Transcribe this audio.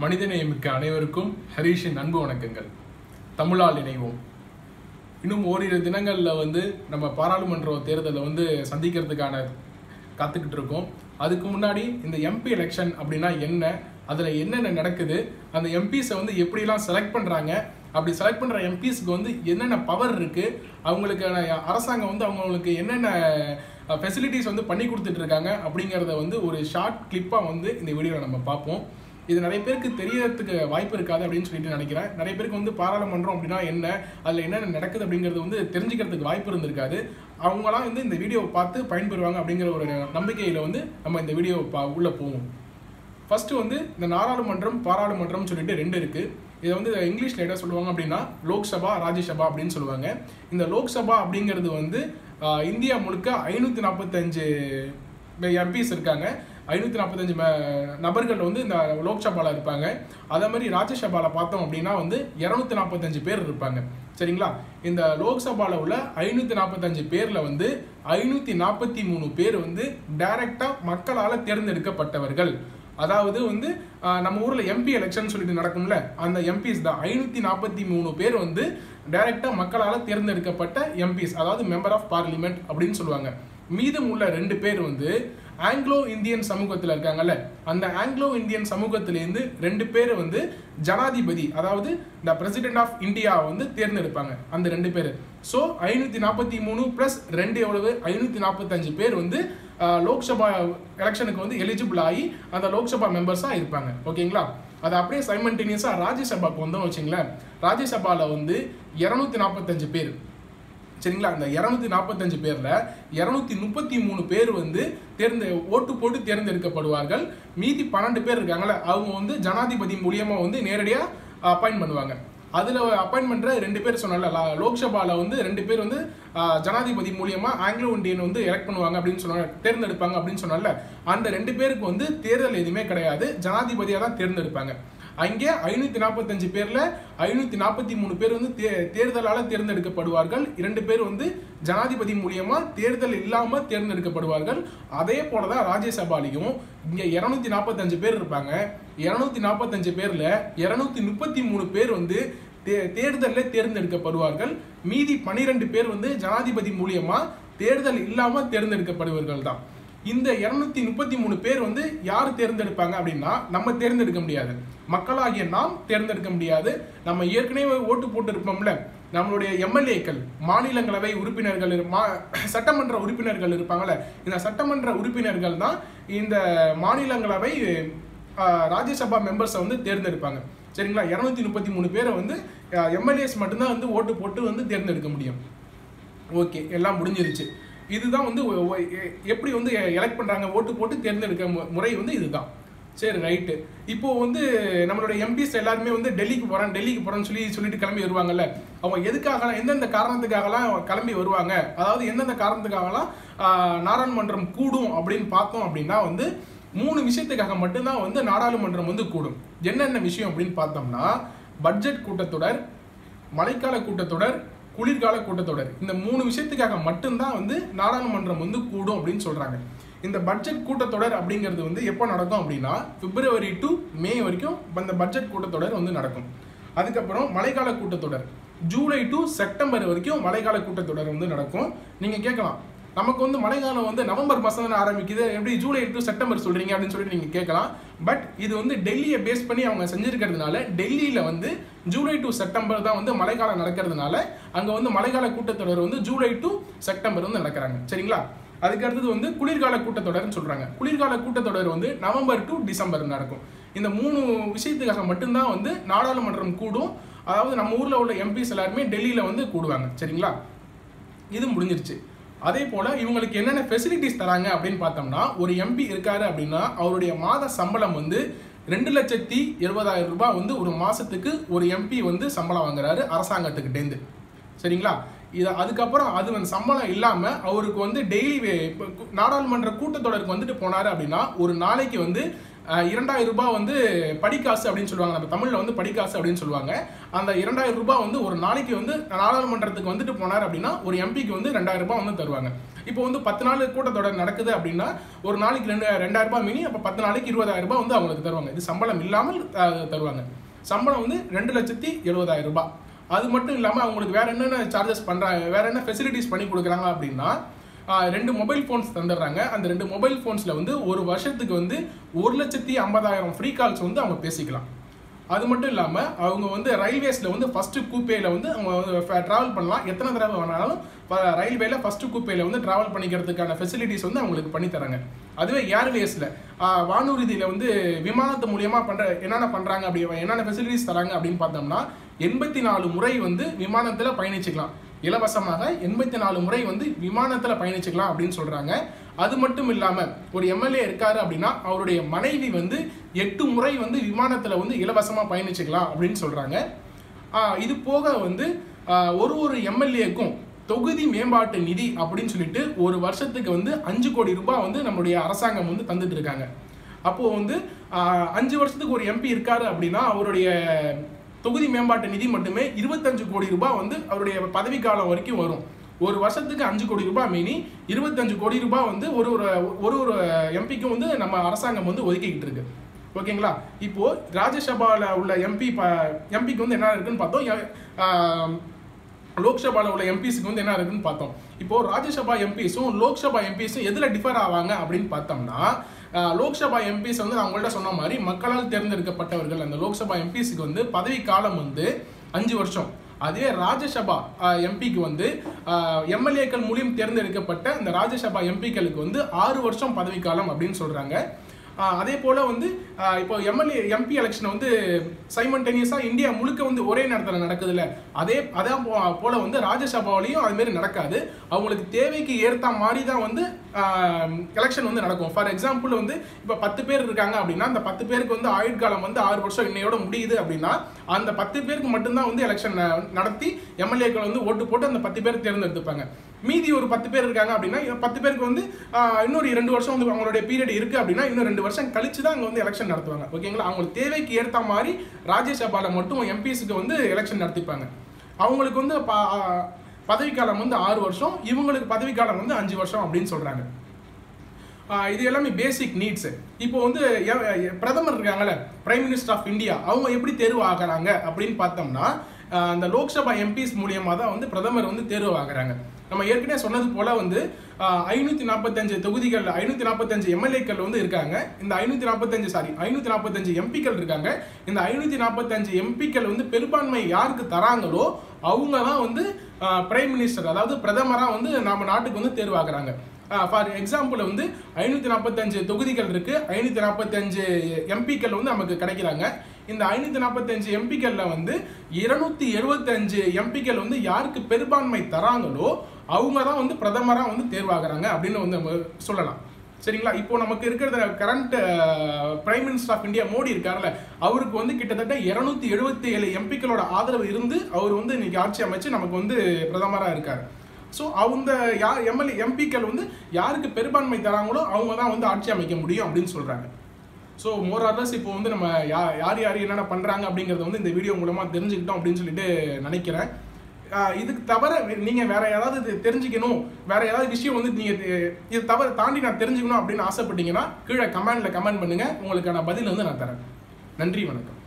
மனிதநேயமிக்க அனைவருக்கும் ஹரிஷின் அன்பு வணக்கங்கள். தமிழால் இணைவோம். இன்னும் ஓரிரு தினங்களில் நம்ம பாராளுமன்ற தேர்தலை சந்திக்கிறதுக்கான காத்துக்கிட்டு இருக்கோம். அதுக்கு முன்னாடி இந்த எம்பி எலெக்ஷன் அப்படின்னா என்ன, அதில் என்னென்ன நடக்குது, அந்த எம்பிஸை எப்படிலாம் செலக்ட் பண்ணுறாங்க, அப்படி செலக்ட் பண்ணுற எம்பிஸ்க்கு என்னென்ன பவர் இருக்குது, அவங்களுக்கான அரசாங்கம் அவங்களுக்கு என்னென்ன ஃபெசிலிட்டிஸ் பண்ணி கொடுத்துட்டு இருக்காங்க அப்படிங்கிறத ஒரு ஷார்ட் கிளிப்பாக இந்த வீடியோவில் நம்ம பார்ப்போம். இது நிறைய பேருக்கு தெரியறதுக்கு வாய்ப்பு இருக்காது அப்படின்னு சொல்லிட்டு நினைக்கிறேன். நிறைய பேருக்கு பாராளுமன்றம் அப்படின்னா என்ன, அதில் என்னென்ன நடக்குது அப்படிங்கிறது தெரிஞ்சுக்கிறதுக்கு வாய்ப்பு இருந்திருக்காது. அவங்களாம் இந்த வீடியோவை பார்த்து பயன்பெறுவாங்க அப்படிங்கிற ஒரு நம்பிக்கையில் நம்ம இந்த வீடியோ உள்ளே போவோம். ஃபர்ஸ்ட் இந்த நாடாளுமன்றம் பாராளுமன்றம் சொல்லிட்டு ரெண்டு இருக்குது. இதை இங்கிலீஷில் என்ன சொல்லுவாங்க அப்படின்னா லோக்சபா ராஜ்யசபா அப்படின்னு சொல்லுவாங்க. இந்த லோக்சபா அப்படிங்கிறது இந்தியா முழுக்க 545 எம்பிஸ் இருக்காங்க. 545 நபர்கள் இந்த லோக்சபாவில் இருப்பாங்க. அதே மாதிரி ராஜ்யசபாவில் பார்த்தோம் அப்படின்னா 245 பேர் இருப்பாங்க. சரிங்களா? இந்த லோக்சபாவில் உள்ள 545 பேரில் 543 பேர் டைரக்டாக மக்களால் தேர்ந்தெடுக்கப்பட்டவர்கள். அதாவது நம்ம ஊரில் எம்பி எலெக்ஷன் சொல்லிட்டு நடக்கும்ல, அந்த எம்பிஸ் தான் 543 பேர் டைரக்டா மக்களால் தேர்ந்தெடுக்கப்பட்ட எம்பிஸ், அதாவது மெம்பர் ஆஃப் பார்லிமெண்ட் அப்படின்னு சொல்லுவாங்க. மீதம் உள்ள 2 பேர் ஆங்கிலோ இந்தியன் சமூகத்தில் இருக்காங்கல்ல, அந்த ஆங்கிலோ இந்தியன் சமூகத்திலேருந்து 2 பேர் ஜனாதிபதி, அதாவது இந்த பிரசிடென்ட் ஆஃப் இந்தியா தேர்ந்தெடுப்பாங்க. அந்த 2 பேர். ஸோ 543 + 2 எவ்வளவு, 545 பேர் லோக்சபா எலெக்ஷனுக்கு எலிஜிபிள் ஆகி அந்த லோக்சபா மெம்பர்ஸாக இருப்பாங்க. ஓகேங்களா? அது அப்படியே சைமல்டேனியஸாக ராஜ்யசபாவுக்கு வந்தோம் வச்சுங்களேன். ராஜ்யசபாவில் 245 பேர். சரிங்களா? அந்த 245 பேரில் 233 பேர் ஓட்டு போட்டு தேர்ந்தெடுக்கப்படுவார்கள். மீதி 12 பேர் இருக்காங்களே, அவங்க ஜனாதிபதி மூலியமாக நேரடியாக அப்பாயின்ட் பண்ணுவாங்க. அதில் அப்பாயின்ட் பண்ணுற 2 பேர் சொன்னால, லோக்சபாவில் 2 பேர் ஜனாதிபதி மூலியமாக ஆங்கிலோ இந்தியன் எலெக்ட் பண்ணுவாங்க அப்படின்னு சொன்னாங்க, தேர்ந்தெடுப்பாங்க அப்படின்னு சொன்னால, அந்த 2 பேருக்கு தேர்தல் எதுவுமே கிடையாது, ஜனாதிபதியாக தான் தேர்ந்தெடுப்பாங்க. அங்கே 545 பேரில் 543 பேர் தேர்தலால் தேர்ந்தெடுக்கப்படுவார்கள். 2 பேர் ஜனாதிபதி மூலியமாக தேர்தல் இல்லாமல் தேர்ந்தெடுக்கப்படுவார்கள். அதே போல தான் ராஜ்யசபாலையும் இங்கே 245 பேர் இருப்பாங்க. 245 பேரில் 233 பேர் தேர்தலில் தேர்ந்தெடுக்கப்படுவார்கள். மீதி 12 பேர் ஜனாதிபதி மூலியமாக தேர்தல் இல்லாமல் தேர்ந்தெடுக்கப்படுவார்கள் தான். இந்த 233 பேர் யார் தேர்ந்தெடுப்பாங்க அப்படின்னா, நம்ம தேர்ந்தெடுக்க முடியாது, மக்களாகிய நாம் தேர்ந்தெடுக்க முடியாது. நம்ம ஏற்கனவே ஓட்டு போட்டு இருப்போம்ல, நம்மளுடைய எம்எல்ஏக்கள், மாநிலங்களவை உறுப்பினர்கள், சட்டமன்ற உறுப்பினர்கள் இருப்பாங்கல்ல, இந்த சட்டமன்ற உறுப்பினர்கள் தான் இந்த மாநிலங்களவை ராஜ்யசபா மெம்பர்ஸை தேர்ந்தெடுப்பாங்க. சரிங்களா? 233 பேரை எம்எல்ஏஸ் மட்டும்தான் ஓட்டு போட்டு தேர்ந்தெடுக்க முடியும். ஓகே, எல்லாம் முடிஞ்சிருச்சு. இதுதான் எப்படி எலெக்ட் பண்ணுறாங்க, ஓட்டு போட்டு தேர்ந்தெடுக்க முறை இதுதான். சரி, ரைட்டு. இப்போ நம்மளுடைய எம்பிஸ் எல்லாருமே டெல்லிக்கு போகிறேன்னு சொல்லிட்டு கிளம்பி வருவாங்கல்ல, அவங்க எதுக்காகலாம், எந்தெந்த காரணத்துக்காகலாம் கிளம்பி வருவாங்க, அதாவது எந்தெந்த காரணத்துக்காகலாம் நாடாளுமன்றம் கூடும் அப்படின்னு பார்த்தோம் அப்படின்னா 3 விஷயத்துக்காக மட்டும்தான் நாடாளுமன்றம் கூடும். என்னென்ன விஷயம் அப்படின்னு பார்த்தோம்னா, பட்ஜெட் கூட்டத்தொடர், மழைக்கால கூட்டத்தொடர், குளிர்கால கூட்டத்தொடர். இந்த 3 விஷயத்துக்காக மட்டும்தான் நாடாளுமன்றம் கூடும் அப்படின்னு சொல்றாங்க. இந்த பட்ஜெட் கூட்டத்தொடர் அப்படிங்கிறது எப்போ நடக்கும் அப்படின்னா, பிப்ரவரி டு மே வரைக்கும் அந்த பட்ஜெட் கூட்டத்தொடர் நடக்கும். அதுக்கப்புறம் மழைக்கால கூட்டத்தொடர் ஜூலை டு செப்டம்பர் வரைக்கும் மழைக்கால கூட்டத்தொடர் நடக்கும். நீங்க கேட்கலாம், நமக்கு மழைக்காலம் நவம்பர் மாதம் தானே ஆரம்பிக்குது, எப்படி ஜூலை டு செப்டம்பர் சொல்றீங்க அப்படின்னு சொல்லிட்டு நீங்க கேட்கலாம். பட் இது டெல்லியை பேஸ் பண்ணி அவங்க செஞ்சிருக்கிறதுனால, டெல்லியில ஜூலை டு செப்டம்பர் தான் மழைக்காலம் நடக்கிறதுனால அங்க மழைக்கால கூட்டத்தொடர் ஜூலை டு செப்டம்பர் நடக்கிறாங்க. சரிங்களா? அதுக்கு அடுத்தது குளிர்கால கூட்டத்தொடர்னு சொல்றாங்க. குளிர்கால கூட்டத்தொடர் நவம்பர் டு டிசம்பர் நடக்கும். இந்த 3 விஷயத்துக்காக மட்டும்தான் நாடாளுமன்றம் கூடும். அதாவது நம்ம ஊர்ல உள்ள எம்பிஸ் எல்லாருமே டெல்லியில கூடுவாங்க. சரிங்களா? இது முடிஞ்சிருச்சு. அதே போல இவங்களுக்கு என்னென்ன ஃபெசிலிட்டிஸ் தராங்க அப்படின்னு பார்த்தோம்னா, ஒரு எம்பி இருக்காரு அப்படின்னா அவருடைய மாத சம்பளம் 2,70,000 ரூபாய் ஒரு மாசத்துக்கு ஒரு எம்பி சம்பளம் வாங்குறாரு அரசாங்கத்துக்கிட்டேருந்து. சரிங்களா? அதுக்கப்புறம் அது சம்பளம் இல்லாமல் அவருக்கு டெய்லி நாடாளுமன்ற கூட்டத்தொடருக்கு போனாரு அப்படின்னா ஒரு நாளைக்கு 2000 ரூபாய் வந்து படிக்காசு அப்படின்னு சொல்லுவாங்க, நம்ம தமிழ்ல வந்து படிக்காசு அப்படின்னு சொல்லுவாங்க. அந்த 2000 ரூபாய் வந்து ஒரு நாளைக்கு வந்து நாடாளுமன்றத்துக்கு வந்துட்டு போனார் அப்படின்னா ஒரு எம்பிக்கு வந்து 2000 ரூபாய் வந்து தருவாங்க. இப்போ வந்து 10 நாள் கூட்டத்தொடர் நடக்குது அப்படின்னா ஒரு நாளைக்கு 2000 ரூபாய் மினி, அப்போ 10 நாளைக்கு 20,000 ரூபாய் வந்து அவங்களுக்கு தருவாங்க. இது சம்பளம் இல்லாமல் தருவாங்க. சம்பளம் வந்து 2,70,70,000 ரூபாய். அது மட்டும் இல்லாமல் அவங்களுக்கு வேற என்னென்ன சார்ஜஸ் பண்றாங்க, வேற என்ன ஃபெசிலிட்டிஸ் பண்ணி கொடுக்குறாங்க அப்படின்னா 2 மொபைல் ஃபோன்ஸ் தந்துடுறாங்க. அந்த 2 மொபைல் ஃபோன்ஸ்ல வந்து ஒரு வருஷத்துக்கு வந்து 1,50,000 ஃப்ரீ கால்ஸ் வந்து அவங்க பேசிக்கலாம். அது மட்டும் இல்லாமல் அவங்க வந்து ரயில்வேஸில் வந்து ஃபர்ஸ்ட் கூப்பேல வந்து அவங்க ட்ராவல் பண்ணலாம். எத்தனை தடவை வேணாலும் ரயில்வேல ஃபர்ஸ்ட் கூப்பேல வந்து ட்ராவல் பண்ணிக்கிறதுக்கான ஃபெசிலிட்டிஸ் வந்து அவங்களுக்கு பண்ணி தராங்க. அதுவே ஏர்வேஸில் வானூர்தியில் வந்து விமானத்து மூலியமாக என்னென்ன பண்ணுறாங்க, அப்படி என்னென்ன ஃபெசிலிட்டிஸ் தராங்க அப்படின்னு பார்த்தோம்னா 84 முறை வந்து விமானத்தில் பயணிச்சுக்கலாம். இலவசமாக 84 முறை வந்து விமானத்தில் பயணிச்சுக்கலாம் அப்படின்னு சொல்றாங்க. அது மட்டும் இல்லாமல் ஒரு எம்எல்ஏ இருக்காரு அப்படின்னா அவருடைய மனைவி வந்து 8 முறை வந்து விமானத்தில் வந்து இலவசமாக பயணிச்சுக்கலாம் அப்படின்னு சொல்றாங்க. இது போக வந்து ஒரு எம்எல்ஏக்கும் தொகுதி மேம்பாட்டு நிதி அப்படின்னு சொல்லிட்டு ஒரு வருஷத்துக்கு வந்து 5 கோடி ரூபாய் வந்து நம்மளுடைய அரசாங்கம் வந்து தந்துட்டு இருக்காங்க. அப்போ வந்து 5 வருஷத்துக்கு ஒரு எம்பி இருக்காரு அப்படின்னா அவருடைய தொகுதி மேம்பாட்டு நிதி மட்டுமே 25 கோடி ரூபாய் வந்து அவருடைய பதவி காலம் வரைக்கும் வரும். ஒரு வருஷத்துக்கு 5 கோடி ரூபாய் மீனி 25 கோடி ரூபாய் வந்து ஒரு எம்பிக்கும் வந்து நம்ம அரசாங்கம் வந்து ஒதுக்கிக்கிட்டு இருக்கு. ஓகேங்களா? இப்போ ராஜ்யசபால உள்ள எம்பிக்கு வந்து என்ன இருக்குன்னு பார்த்தோம், லோக்சபால உள்ள எம்பிஸ்க்கு வந்து என்ன இருக்குன்னு பார்த்தோம். இப்போ ராஜ்யசபா எம்பிஸும் லோக்சபா எம்பிஸும் எதுல டிஃபர் ஆவாங்க அப்படின்னு பார்த்தோம்னா லோக்சபா எம்பிஸ் வந்து நான் உங்கள்கிட்ட சொன்ன மாதிரி மக்களால் தேர்ந்தெடுக்கப்பட்டவர்கள். அந்த லோக்சபா எம்பிஸ்க்கு வந்து பதவி காலம் வந்து 5 வருஷம். அதே ராஜ்யசபா எம்பிக்கு வந்து எம்எல்ஏக்கள் மூலியம் தேர்ந்தெடுக்கப்பட்ட இந்த ராஜ்யசபா எம்பிக்களுக்கு வந்து 6 வருஷம் பதவி காலம் அப்படின்னு சொல்றாங்க. அதே போல வந்து இப்போ எம்பி எலெக்ஷன் வந்து சைமல்டேனியஸா இந்தியா முழுக்க வந்து ஒரே நேரத்தில் நடக்குதுல்ல, அதான் போல வந்து ராஜ்யசபாவிலையும் அது மாதிரி நடக்காது. அவங்களுக்கு தேவைக்கு ஏற்ற மாதிரி தான் வந்து எலெக்ஷன் வந்து நடக்கும். ஃபார் எக்ஸாம்பிள் வந்து இப்போ 10 பேர் இருக்காங்க அப்படின்னா அந்த 10 பேருக்கு வந்து ஆயுட்காலம் வந்து 6 வருஷம் இன்னையோட முடியுது அப்படின்னா அந்த 10 பேருக்கு மட்டும்தான் வந்து எலெக்ஷன் நடத்தி எம்எல்ஏக்கள் வந்து ஓட்டு போட்டு அந்த 10 பேர் தேர்ந்தெடுத்துப்பாங்க. மீதி ஒரு 10 பேர் இருக்காங்க அப்படின்னா 10 பேருக்கு வந்து இன்னொரு 2 வருஷம் வந்து அவங்களுடைய பீரியட் இருக்கு அப்படின்னா இன்னும் 2 வருஷம் கழிச்சு தான் அங்கே வந்து எலெக்ஷன் நடத்துவாங்க. ஓகேங்களா? அவங்களுக்கு தேவைக்கு ஏற்ற மாதிரி ராஜ்யசபால மட்டும் எம்பிஸுக்கு வந்து எலெக்ஷன் நடத்திப்பாங்க. அவங்களுக்கு வந்து பதவிக்காலம் வந்து 6 வருஷம், இவங்களுக்கு பதவிக்காலம் வந்து 5 வருஷம் அப்படின்னு சொல்றாங்க. இது எல்லாமே பேசிக் நீட்ஸ். இப்போ வந்து பிரதமர் இருக்காங்கல்ல, பிரைம் மினிஸ்டர் ஆஃப் இந்தியா, அவங்க எப்படி தேர்வு ஆகிறாங்க அப்படின்னு பார்த்தோம்னா அந்த லோக்சபா எம்பிஸ் மூலியமா தான் வந்து பிரதமர் வந்து தேர்வு ஆகிறாங்க. நம்ம ஏற்கனவே சொன்னது போல வந்து 545 தொகுதிகள் 545 எம்எல்ஏக்கள் வந்து இருக்காங்க. இந்த 545 எம்பிக்கள் இருக்காங்க. இந்த 545 எம்பிக்கள் வந்து பெரும்பான்மை யாருக்கு தராங்களோ அவங்க தான் வந்து பிரைம் மினிஸ்டர், அதாவது பிரதமரா வந்து நம்ம நாட்டுக்கு வந்து தேர்வாகிறாங்க. ஃபார் எக்ஸாம்பிள் வந்து 545 தொகுதிகள் இருக்கு, 545 எம்பிக்கள் வந்து நமக்கு கிடைக்கிறாங்க. இந்த 545 எம்பிக்கள்ல வந்து 275 எம்பிக்கள் வந்து யாருக்கு பெரும்பான்மை தராங்களோ அவங்க தான் வந்து பிரதமரா வந்து தேர்வாகிறாங்க அப்படின்னு வந்து நம்ம சொல்லலாம். சரிங்களா? இப்போ நமக்கு இருக்கிற current prime minister of India Modi இருக்காருல்ல, அவருக்கு வந்து கிட்டத்தட்ட 277 எம்பிக்களோட ஆதரவு இருந்து அவர் வந்து இன்னைக்கு ஆட்சி அமைச்சு நமக்கு வந்து பிரதமரா இருக்காரு. ஸோ அவங்க எம்பிக்கள் வந்து யாருக்கு பெரும்பான்மை தராங்களோ அவங்க தான் வந்து ஆட்சி அமைக்க முடியும் அப்படின்னு சொல்றாங்க. ஸோ மோர் ஆர்லஸ் இப்போ வந்து நம்ம யார் என்னென்ன பண்றாங்க அப்படிங்கறத வந்து இந்த வீடியோ மூலமா தெரிஞ்சுக்கிட்டோம் அப்படின்னு சொல்லிட்டு நினைக்கிறேன். இதுக்கு தவிர நீங்க வேற ஏதாவது தெரிஞ்சுக்கணும், வேற ஏதாவது விஷயம் வந்து நீங்க இது தவிர தாண்டி நான் தெரிஞ்சுக்கணும் அப்படின்னு ஆசைப்பட்டீங்கன்னா கீழே கமெண்ட் பண்ணுங்க, உங்களுக்கான பதில் வந்து நான் தரேன். நன்றி, வணக்கம்.